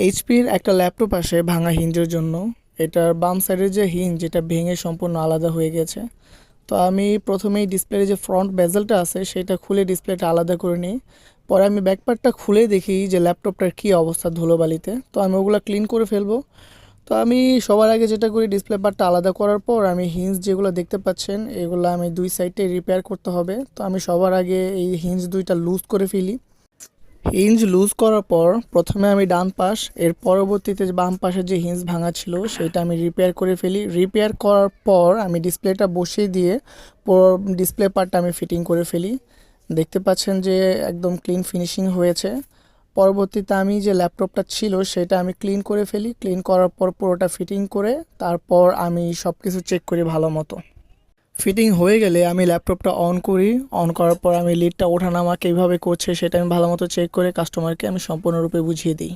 এইচপির একটা ল্যাপটপ আসে ভাঙা হিঞ্জের জন্য। এটার বাম সাইডের যে হিঞ্জ যেটা ভেঙে সম্পূর্ণ আলাদা হয়ে গেছে। তো আমি প্রথমেই ডিসপ্লের যে ফ্রন্ট বেজেলটা আছে সেটা খুলে ডিসপ্লেটা আলাদা করে নিই। পরে আমি ব্যাকপার্টটা খুলে দেখি যে ল্যাপটপটার কী অবস্থা ধুলোবালিতে। তো আমি ওগুলো ক্লিন করে ফেলবো। তো আমি সবার আগে যেটা করি, ডিসপ্লে পার্টটা আলাদা করার পর আমি হিঞ্জ যেগুলো দেখতে পাচ্ছেন এগুলো আমি দুই সাইডে রিপেয়ার করতে হবে। তো আমি সবার আগে এই হিঞ্জ দুইটা লুজ করে ফেলি। হিঞ্জ লুজ করার পর প্রথমে আমি ডান পাশ, এর পরবর্তীতে যে বাম পাশের যে হিঞ্জ ভাঙা ছিল সেটা আমি রিপেয়ার করে ফেলি। রিপেয়ার করার পর আমি ডিসপ্লেটা বসিয়ে দিয়ে পুরো ডিসপ্লে পার্টটা আমি ফিটিং করে ফেলি। দেখতে পাচ্ছেন যে একদম ক্লিন ফিনিশিং হয়েছে। পরবর্তীতে আমি যে ল্যাপটপটা ছিল সেটা আমি ক্লিন করে ফেলি। ক্লিন করার পর পুরোটা ফিটিং করে তারপর আমি সব কিছু চেক করি ভালো মতো। ফিটিং হয়ে গেলে আমি ল্যাপটপটা অন করি। অন করার পর আমি লিডটা ওঠানামা কীভাবে করছে সেটা আমি ভালো মতো চেক করে কাস্টমারকে আমি সম্পূর্ণরূপে বুঝিয়ে দিই।